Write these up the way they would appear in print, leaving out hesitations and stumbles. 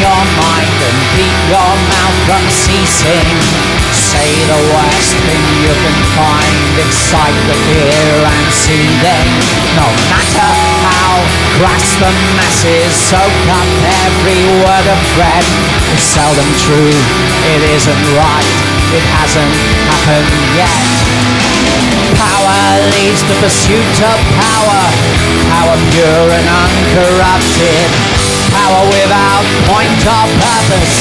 your mind and keep your mouth from ceasing. Say the worst thing you can find, excite the fear and seething. No matter how crass the masses, soak up every word of threat. It's seldom true, it isn't right, it hasn't happened yet. Power leads the pursuit of power, power pure and uncorrupted, power without point or purpose,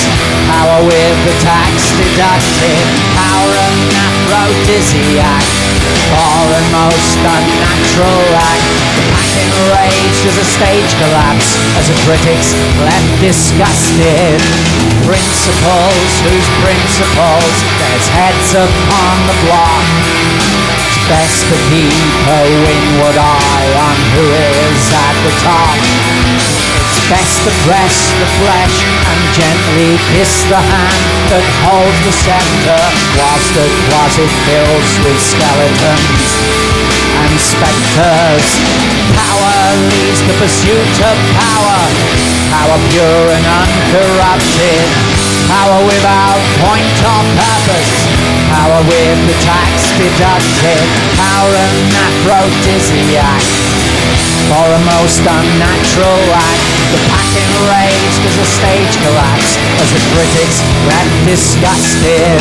power with the tax deducted, power an aphrodisiac, or a most unnatural act. The pack enraged as a stage collapse, as the critics left disgusted. Principles whose principles, there's heads upon the block. It's best to keep a windward eye on who is at the top. It's best to press the flesh and gently kiss the hand that holds the scepter, whilst the closet fills with skeletons and spectres. Power leads the pursuit of power, power pure and uncorrupted, power without point or purpose, power with the tax deducted, power an aphrodisiac, for a most unnatural act. The pack enraged as a stage collapse, as the critics left disgusted.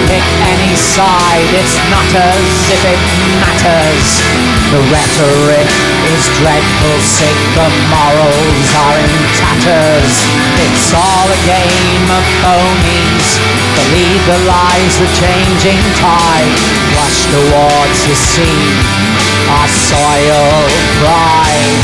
Pick any side, it's not as if it matters. The rhetoric is dreadful, sick, the morals are in tatters. It's all a game of phonies, believe the lies, the changing tide. Rush towards the sea, our soil pride.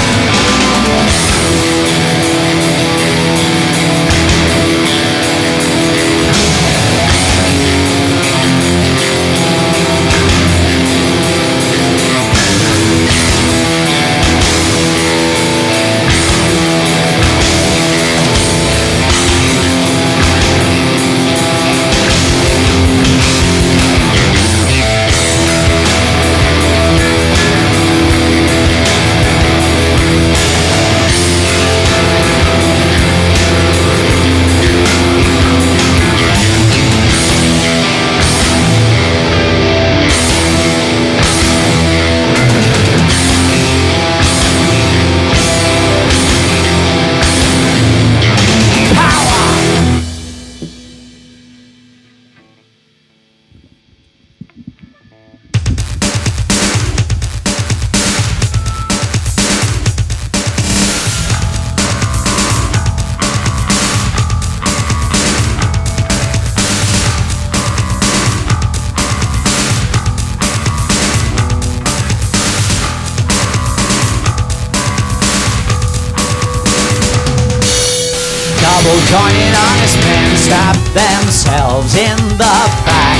Joining honest men stab themselves in the back.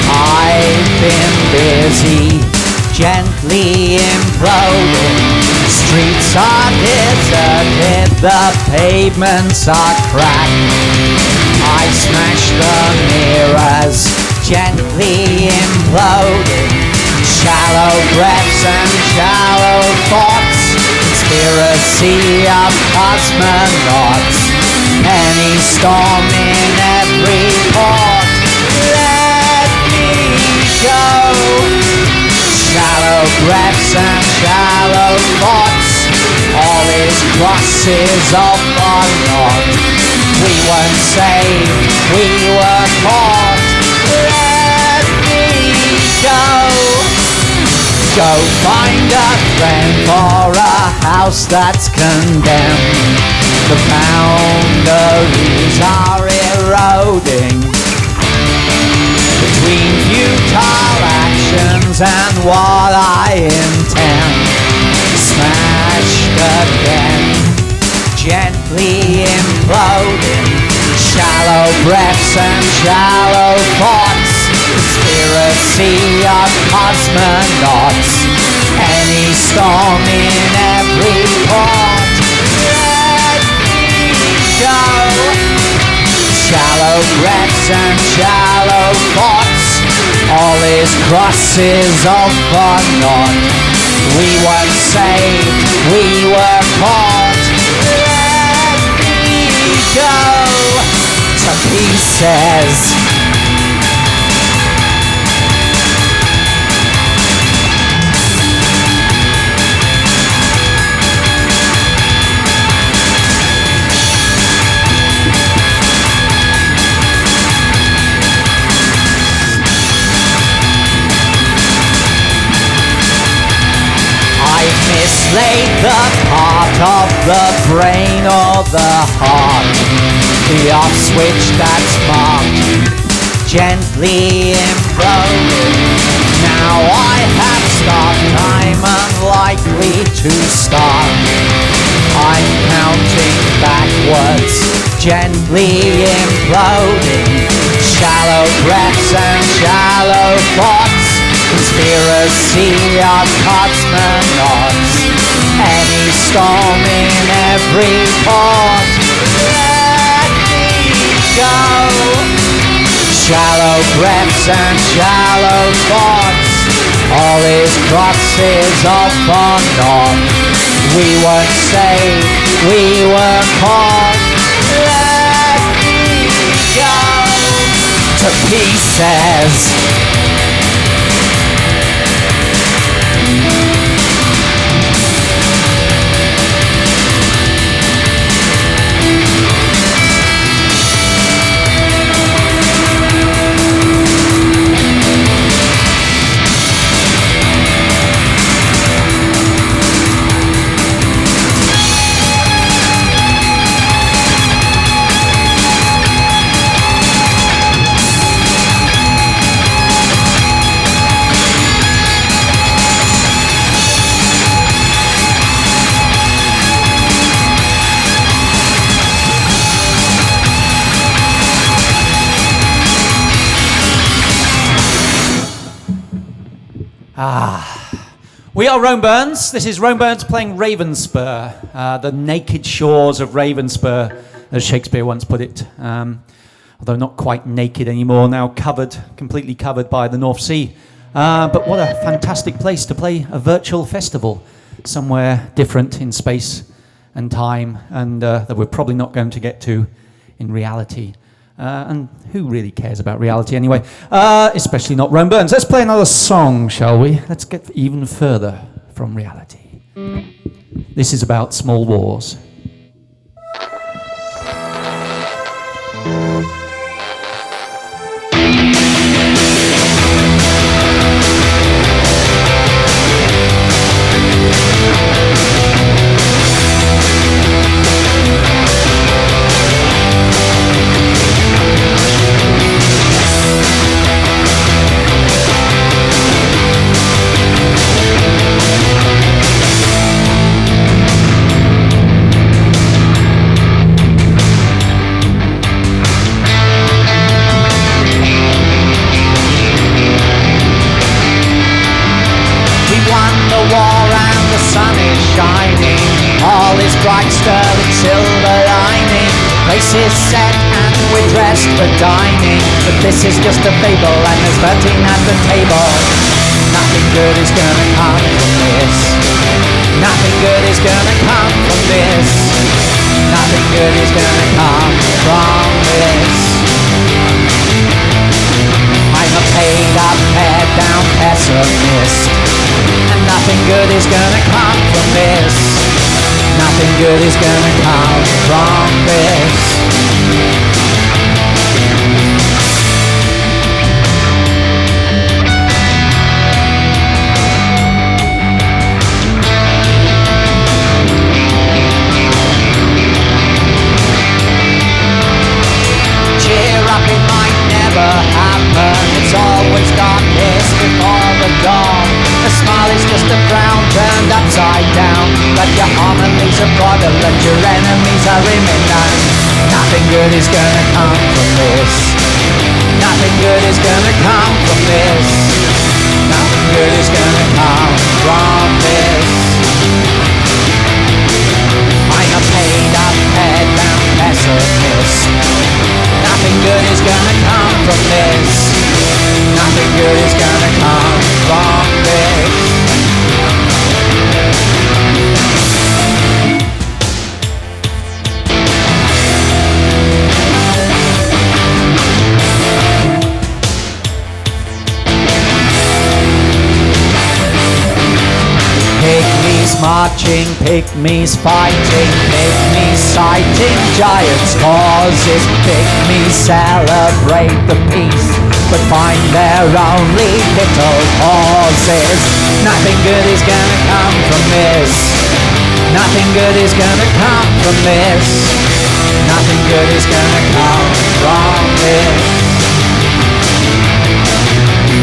I've been busy, gently imploding. Streets are deserted, the pavements are cracked. I smash the mirrors, gently imploding. Shallow breaths and shallow thoughts, conspiracy of cosmonauts. Any storm in every port, let me go. Shallow breaths and shallow thoughts, all his crosses all for naught. We weren't saved, we were caught. Let me go. Go find a friend for a house that's condemned. The boundaries are eroding between futile actions and what I intend. Smashed again, gently imploding. Shallow breaths and shallow thoughts, conspiracy of cosmonauts, any storm in every port. Let me go. Shallow breaths and shallow thoughts, all his crosses all for naught. We weren't saved, we were caught. Let me go to pieces. Mislaid the part of the brain or the heart, the off switch that's marked, gently imploded. Now I have stopped, I'm unlikely to start. I'm counting backwards, gently imploding. Shallow breaths and shallow thoughts, conspiracy of cosmonauts, any storm in every port. Let me go. Shallow breaths and shallow thoughts, all his crosses all for naught. We weren't saved, we were caught. Let me go to pieces. We are Ravenspurgh. This is Ravenspurgh playing Ravenspurgh, the naked shores of Ravenspurgh, as Shakespeare once put it. Although not quite naked anymore, now covered, completely covered by the North Sea. But what a fantastic place to play a virtual festival, somewhere different in space and time, and that we're probably not going to get to in reality. And who really cares about reality anyway? Especially not Ravenspurgh. Let's play another song, shall we? Let's get even further from reality. This is about small wars. Bright sterling silver lining, places set and we're dressed for dining. But this is just a fable and there's 13 at the table. Nothing good is gonna come from this. Nothing good is gonna come from this. Nothing good is gonna come from this. I'm a paid up, head down pessimist, and nothing good is gonna come from this. Nothing good is gonna come from this. Cheer up, it might never happen. It's always darkest before the dawn. A smile is just a frown turned upside down. But your harmonies are fraudulent, your enemies are imminent. Nothing good is gonna come from this. Nothing good is gonna come from this. from this. Nothing good is gonna come from this. Pygmies marching, pygmies fighting, pygmies citing giants' causes. Pygmies celebrate the peace, but find their only little causes. Nothing good is gonna come from this. Nothing good is gonna come from this. Nothing good is gonna come from this.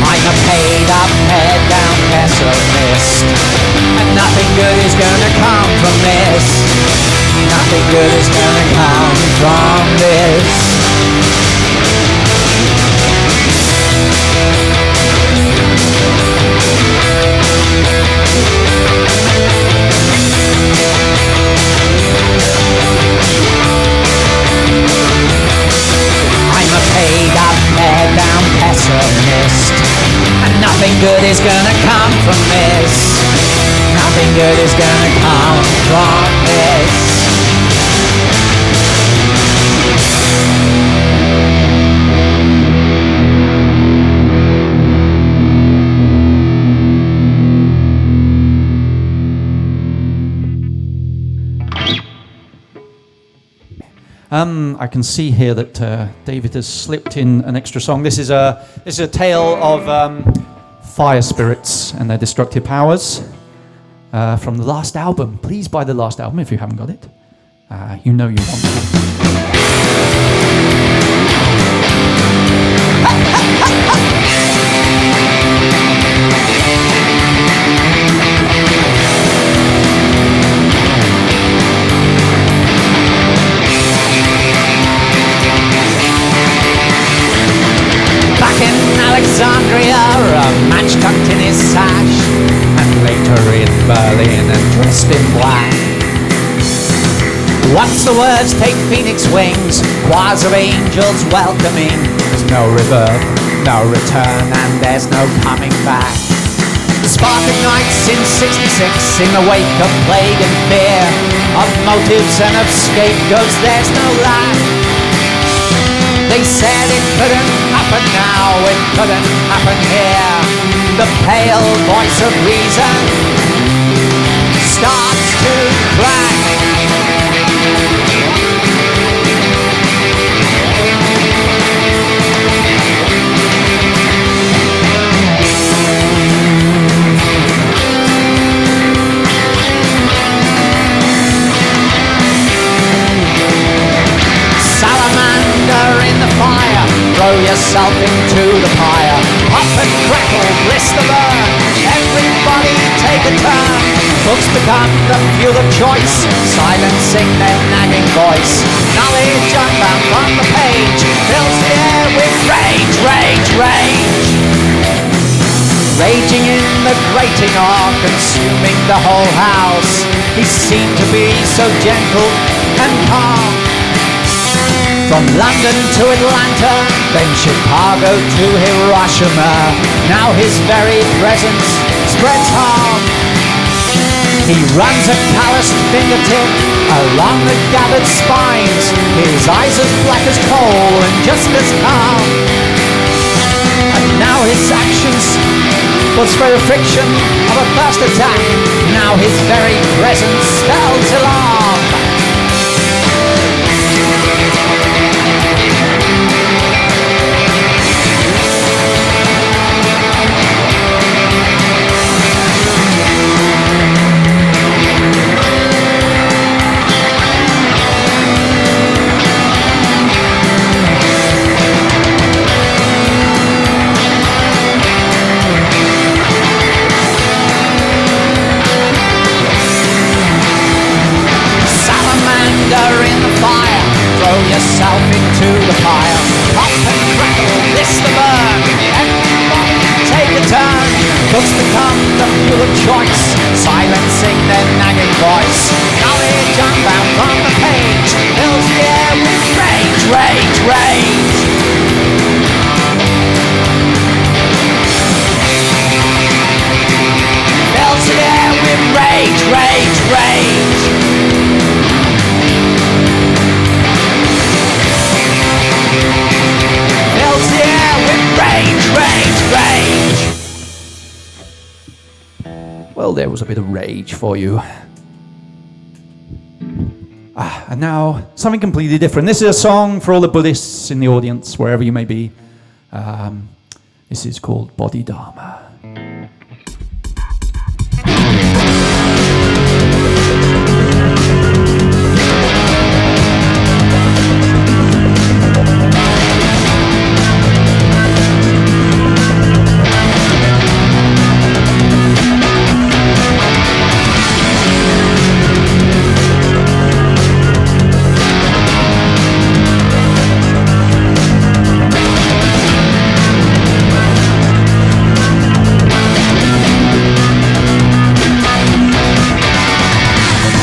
I'm a paid-up, head-down pessimist, and nothing good is gonna come from this. Nothing good is gonna come from this. I'm a paid-up, head-down pessimist, and nothing good is gonna come from this. Nothing good is gonna come from this. I can see here that David has slipped in an extra song. This is a tale of fire spirits and their destructive powers from the last album. Please buy the last album if you haven't got it. You know you want to. Alexandria, a match tucked in his sash, and later in Berlin and dressed in black. Once the words take phoenix wings, choirs of angels welcoming. There's no reverb, no return, and there's no coming back. The Spartan nights in '66, in the wake of plague and fear, of motives and of scapegoats, there's no lack. They said it couldn't happen now, it couldn't happen here. The pale voice of reason starts to crack. Fire, throw yourself into the pyre. Pop and crackle, bliss the burn. Everybody take a turn. Books become the fuel of choice, silencing their nagging voice. Knowledge unbound from the page fills the air with rage, rage, rage. Raging in the grating or consuming the whole house. He seemed to be so gentle and calm. From London to Atlanta, then Chicago to Hiroshima, now his very presence spreads harm. He runs a calloused fingertip along the gathered spines, his eyes as black as coal and just as calm. And now his actions was for the friction of a first attack, now his very presence spells alarm. well, there was a bit of rage for you. And now, something completely different. This is a song for all the Buddhists in the audience, wherever you may be. This is called Bodhidharma.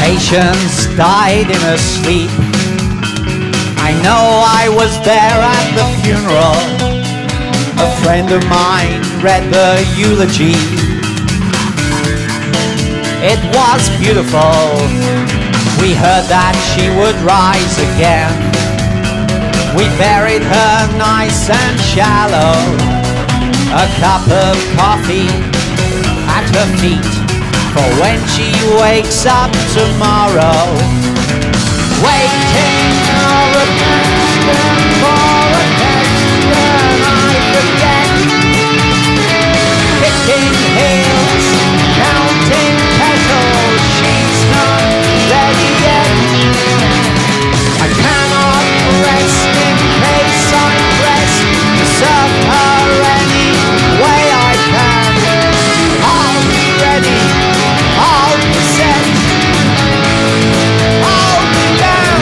Patience died in her sleep. I know I was there at the funeral. A friend of mine read the eulogy. It was beautiful. We heard that she would rise again. We buried her nice and shallow. A cup of coffee at her feet for when she wakes up tomorrow. Waiting for a question, I forget. Picking heels, counting petals, she's not ready yet. I cannot rest in case I'm pressed to serve her any way I can. I'll be ready, I'll be set, I'll be down.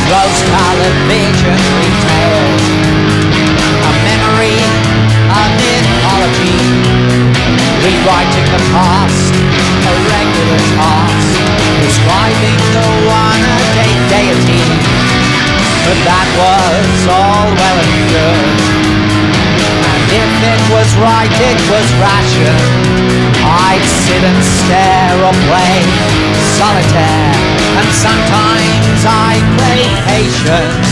Rose-colored vision retailed, a memory, a mythology, rewriting the past, a regular task, describing the one-a-day deity. But that was all well and good, and if it was right, it was ration. I'd sit and stare or play solitaire, and sometimes I play patience,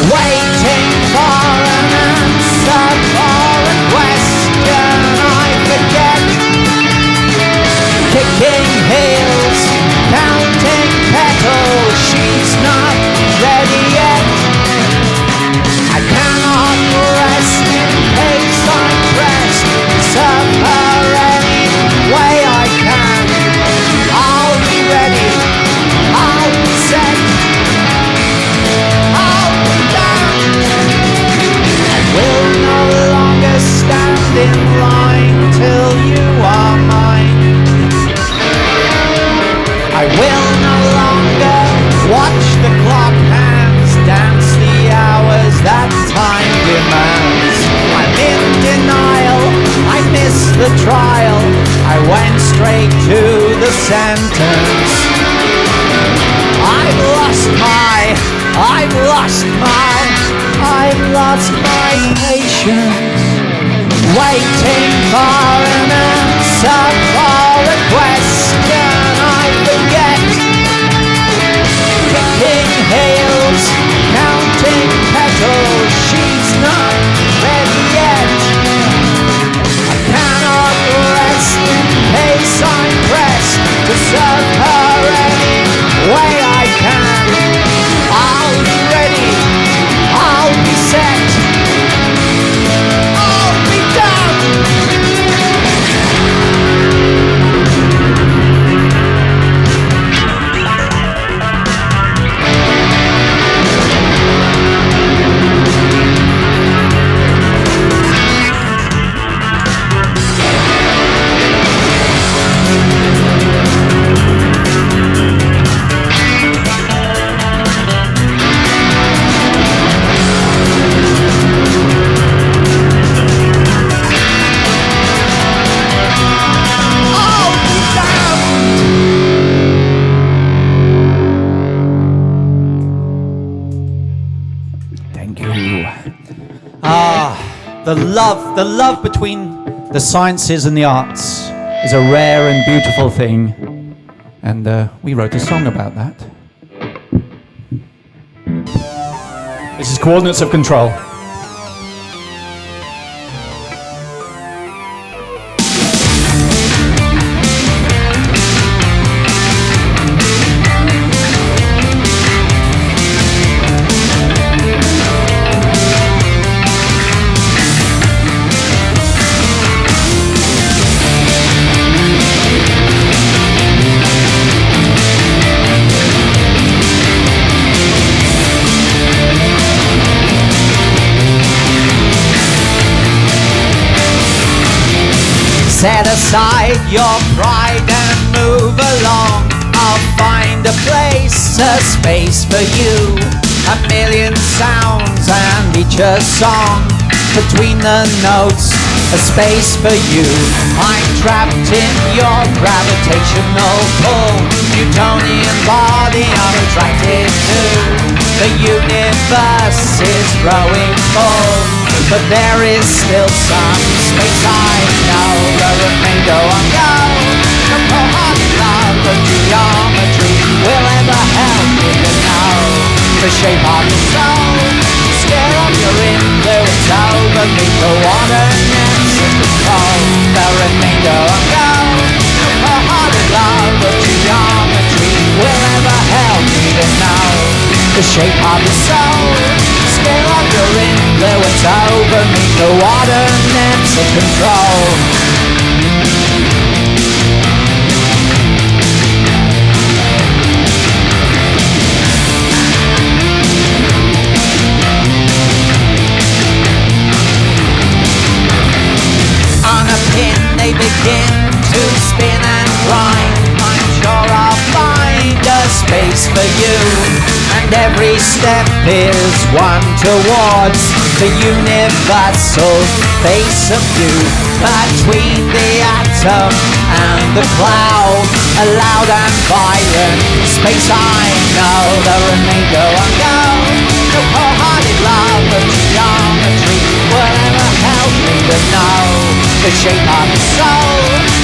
waiting for an answer for a question I forget. Kicking heels, counting petals, she's not ready yet. I cannot rest in case I'm pressed, serve her any way I can. I'll be ready, I'll be set, I'll be down. I will no longer stand in line till you are mine. I will no longer watch the clock hands dance the hours that time demands. I'm in denial, I missed the trial, I went straight to the sentence. I've lost my patience, waiting for an answer for a question I forget. Kicking heels, counting petals, she's not ready yet. I cannot rest in case I'm pressed to serve her any way I can. I'll be ready, I'll be set, I'll be done. The love between the sciences and the arts is a rare and beautiful thing, and we wrote a song about that. This is Coordinates of Control. Set aside your pride and move along. I'll find a place, a space for you. A million sounds and each a song. Between the notes, a space for you. I'm trapped in your gravitational pull. Newtonian body I'm attracted to. The universe is growing full, but there is still some space I know. The remainder won't go. The cold-hearted love of geometry will ever help me to know the shape of your soul. Scare of your influence over me. The water nets in control. The remainder won't go. The cold-hearted love of geometry will ever help me to know the shape of your soul. Scale of your influence over me. The water nets of control. On a pin they begin to spin and grind. I'm sure I'll find a space for you, and every step is one towards the universal face of you. Between the atom and the cloud, a loud and violent space I know. The remainder won't go. The cold-hearted love of geometry will ever help me to know the shape of the soul.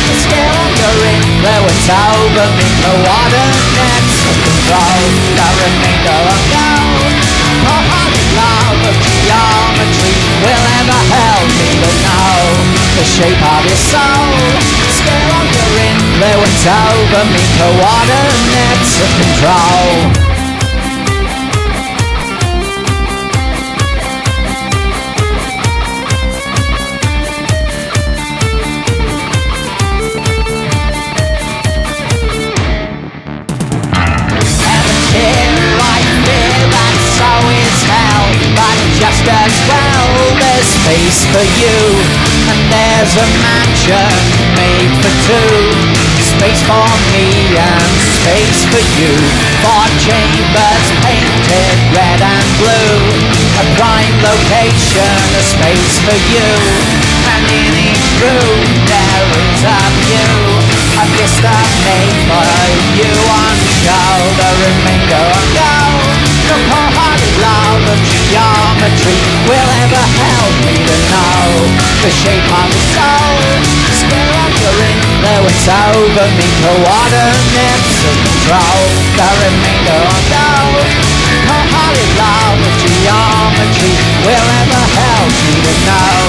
The scale of your influence over me. The water nets of control. The remainder won't go. Cold-hearted love of geometry will ever help me to know the shape of your soul. The scale of your influence over me. The water nets of control. Just as well, there's space for you, and there's a mansion made for two. Space for me and space for you. 4 chambers painted red and blue. A prime location, a space for you, and in each room there is a view. A vista made for you on show. The remainder won't go. The cold-hearted love of geometry will ever help me to know the shape of the soul. The scale of your influence over me. The water nets of control. The remainder won't go. Cold-hearted love of geometry will ever help me to know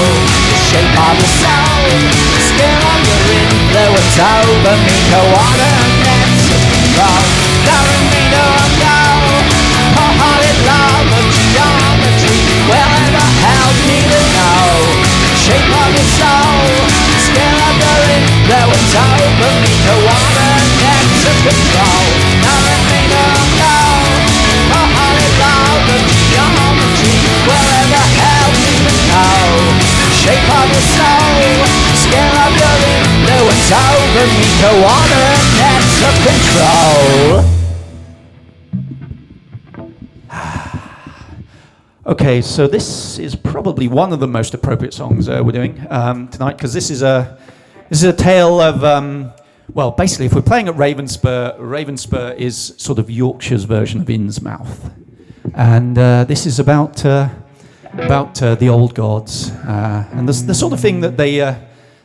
the shape of the soul. The scale of your influence over me. The water nets of control. The remainder won't go. Cold-hearted love of geometry will ever help me to know the shape of your soul. Scale of your influence over me. The water nets of control. The remainder won't go. Cold-hearted love of geometry will ever help me to know the shape of your soul. Scale of your influence over me. The water nets of control. Okay, so this is probably one of the most appropriate songs we're doing tonight, because this is a tale of well, basically, if we're playing at Ravenspurgh is sort of Yorkshire's version of Innsmouth, and this is about the old gods and the sort of thing that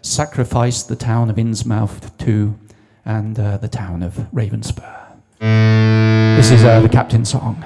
sacrificed the town of Innsmouth to, and the town of Ravenspurgh. This is the captain's song.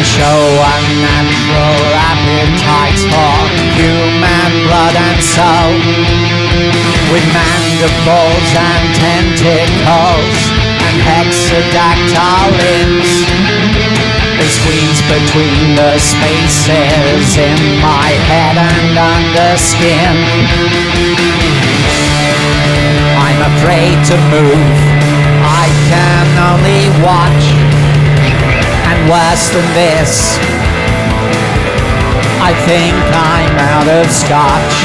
Show unnatural appetites for human blood and soul, with mandibles and tentacles and hexadactyl limbs. They squeeze between the spaces in my head and under skin. I'm afraid to move, I can only watch. And worse than this, I think I'm out of scotch.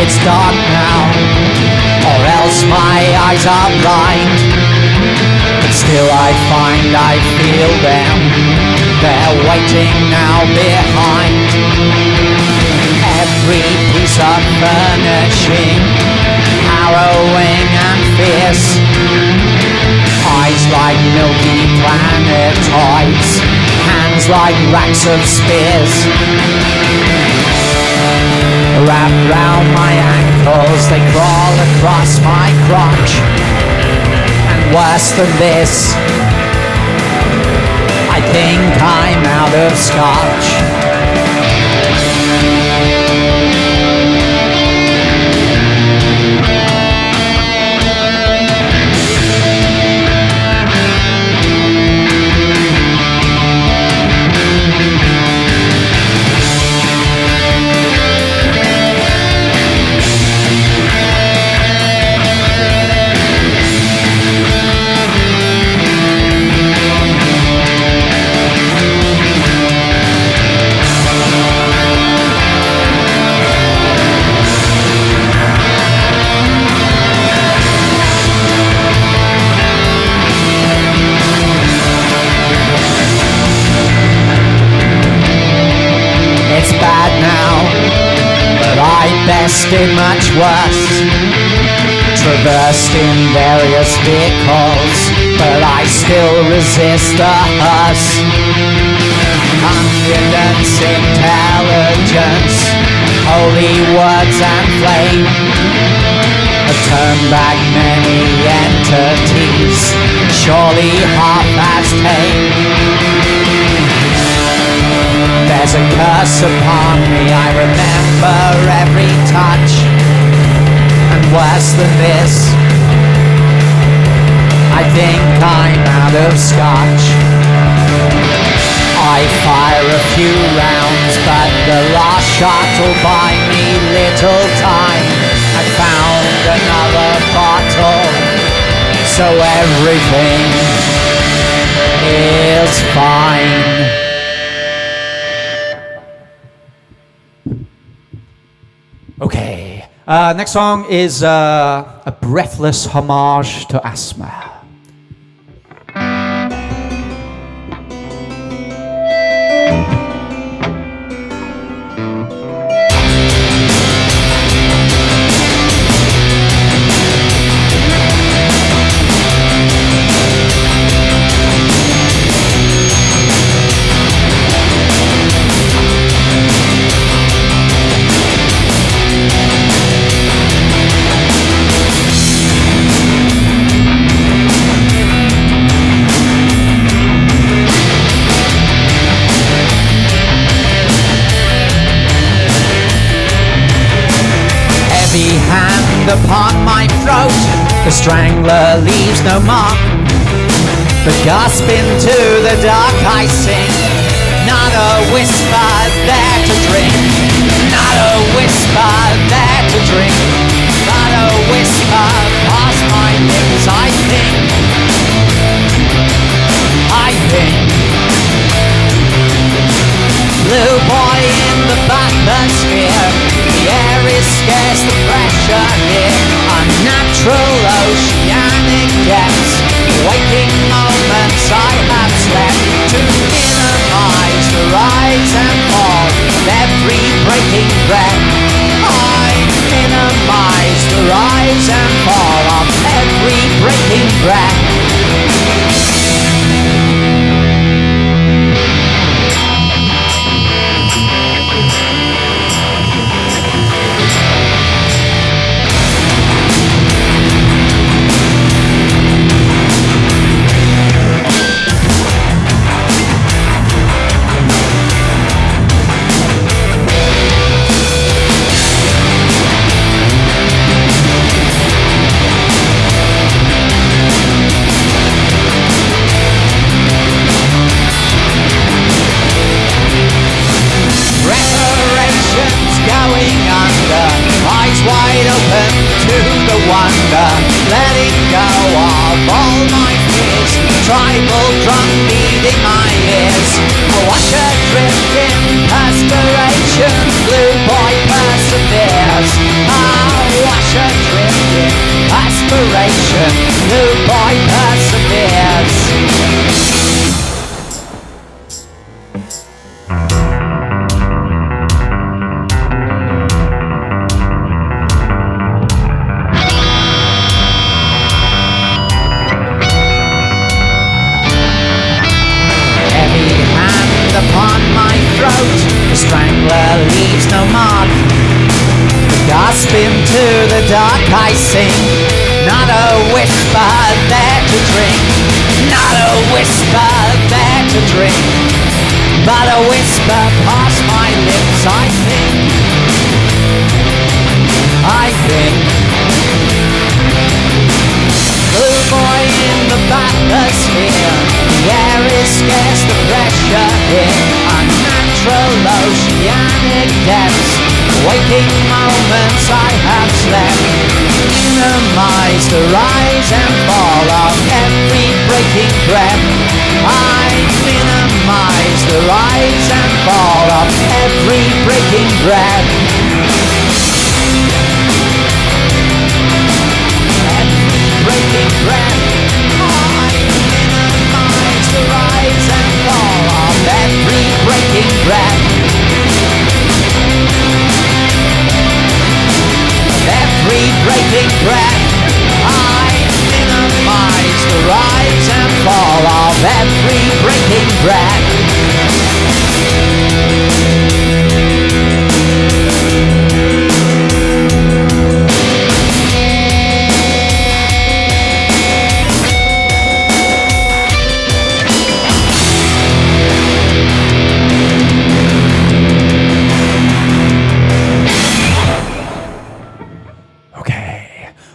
It's dark now, or else my eyes are blind. But still I find I feel them, they're waiting now behind. Every piece of furnishing, harrowing and fierce. Eyes like milky planetoids, hands like racks of spears. Wrapped round my ankles, they crawl across my crotch. And worse than this, I think I'm out of scotch. Bested much worse, traversed in various vehicles, but I still resist the hearse. Confidence, intelligence, holy words and flame have turned back many entities, surely half as tame. There's a curse upon me, I remember every touch. And worse than this, I think I'm out of scotch. I fire a few rounds, but the last shot'll buy me little time. I found another bottle, so everything is fine. Okay, next song is a breathless homage to asthma. upon my throat, the strangler leaves no mark. But gasp into the dark I sing, not a whisper there to drink, not a whisper there to drink, not a whisper past my lips. I think blue boy in the bathysphere, the air is scarce, the pressure here, unnatural oceanic depths, waking moments I have slept, to minimize the rise and fall of every breaking breath. I minimize the rise and fall of every breaking breath. Wide open to the wonder, letting go of all my fears, tribal drum beating my ears. I watch her drift in perspiration, blue boy perseveres. I watch her drift in perspiration, blue boy perseveres. The strangler leaves no mark. Gasp into the dark I sing, not a whisper there to drink, not a whisper there to drink, but a whisper past my lips. I think blue boy in the bathysphere, the air is scarce, the pressure here, unnatural oceanic depths, waking moments I have slept, minimize the rise and fall of every breaking breath. I minimize the rise and fall of every breaking breath. Every breaking breath. I minimize the rise and fall of every breaking breath. Every breaking breath. I minimize the rise and fall of every breaking breath.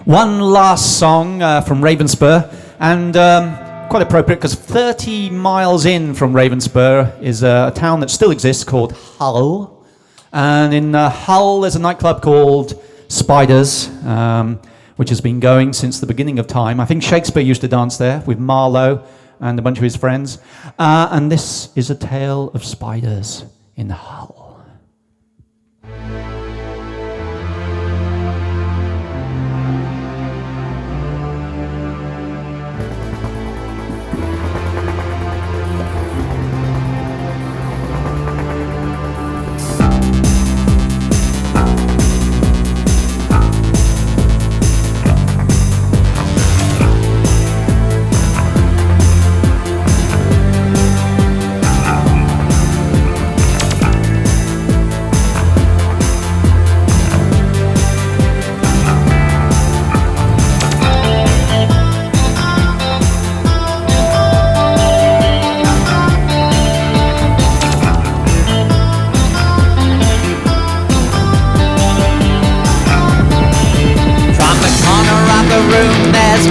One last song from Ravenspurgh, and quite appropriate because 30 miles in from Ravenspurgh is a town that still exists called Hull. And in Hull there's a nightclub called Spiders, which has been going since the beginning of time. I think Shakespeare used to dance there with Marlowe and a bunch of his friends. And this is a tale of spiders in Hull.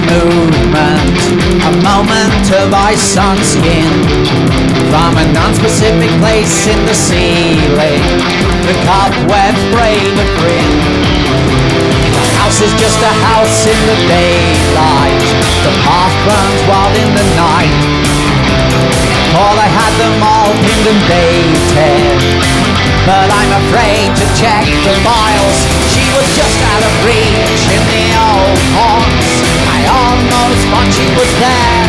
movement, a moment of ice on skin. From a non-specific place in the ceiling, the cobwebs brave a grin. The house is just a house in the daylight, the path burns wild in the night. Thought I had them all pinned and dated, but I'm afraid to check the files. She was just out of reach in the old haunts. I almost thought she was there,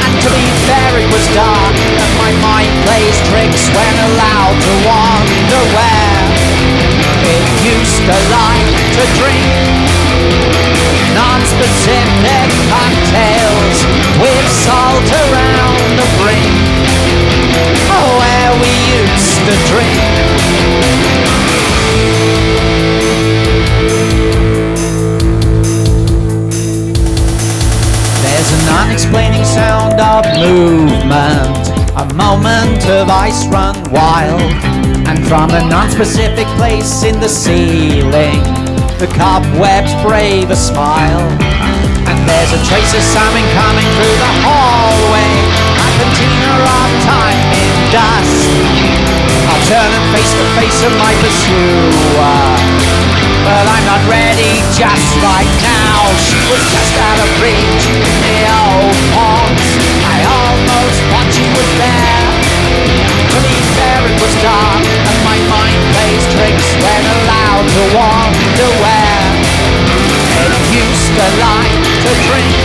and to be fair it was dark, and my mind plays tricks when allowed to wander where it used to like to drink non-specific cocktails with salt around the brink. Oh, where we used to drink. There's an unexplaining sound of movement, a moment of ice run wild, and from a non-specific place in the ceiling, the cobwebs brave a smile. And there's a trace of something coming through the hallway, a patina of time in dust. I'll turn and face the face of my pursuer, but I'm not ready just right now. She was just out of reach in the old haunts. I almost thought she was there. To be fair, it was dark, and my mind plays tricks when allowed to wander where it used to like to drink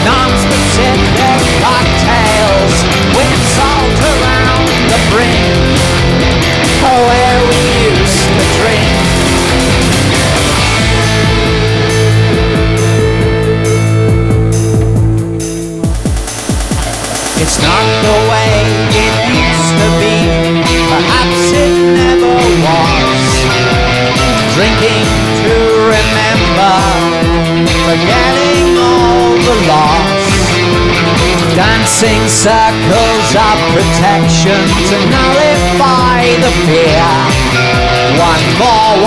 non-specific cocktails with salt around the brink. Oh, where we used to drink. It's not the way it used to be, perhaps it never was. Drinking to remember, forgetting all the loss. Dancing circles of protection to nullify the fear. One for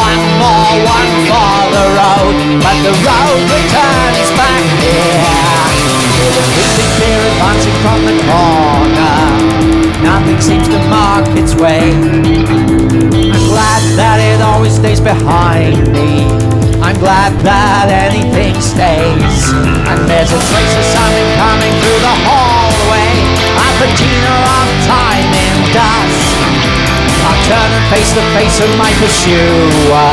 the road, but the road returns back here. Losing fear advancing from the corner, nothing seems to mark its way. I'm glad that it always stays behind me, I'm glad that anything stays. And there's a trace of something coming through the hallway, a patina of time in dust. I'll turn and face the face of my pursuer,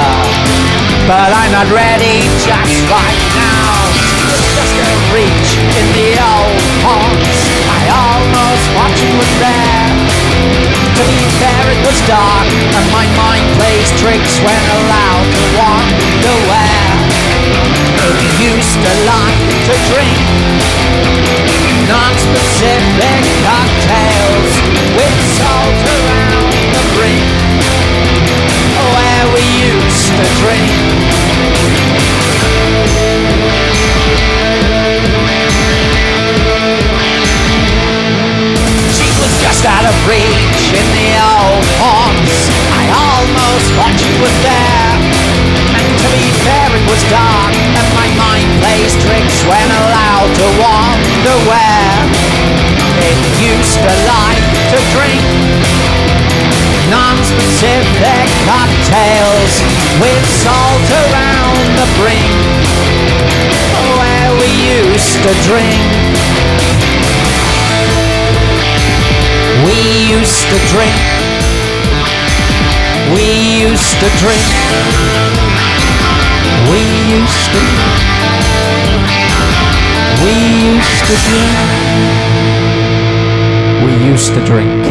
but I'm not ready just right now. Just a reach in the old haunts. I almost thought you were there. To be fair, it was dark, and my mind plays tricks when allowed to wander where it used to like to drink non-specific cocktails with salt around the brink. Where we used to drink. Just out of reach in the old haunts. I almost thought you were there, and to be fair it was dark, and my mind plays tricks when allowed to wander where it used to like to drink non-specific cocktails with salt around the brink. Where we used to drink. We used to drink. We used to drink. We used to drink. We used to drink. We used to drink.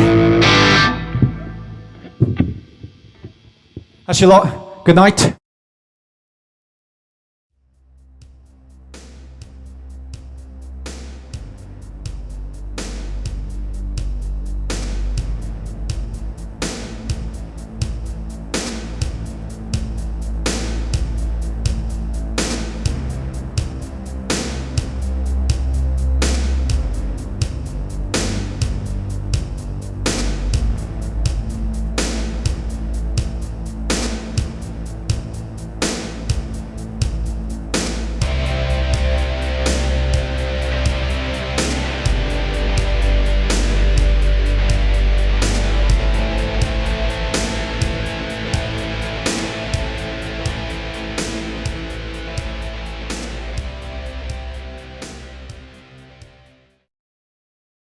That's your lot. Good night.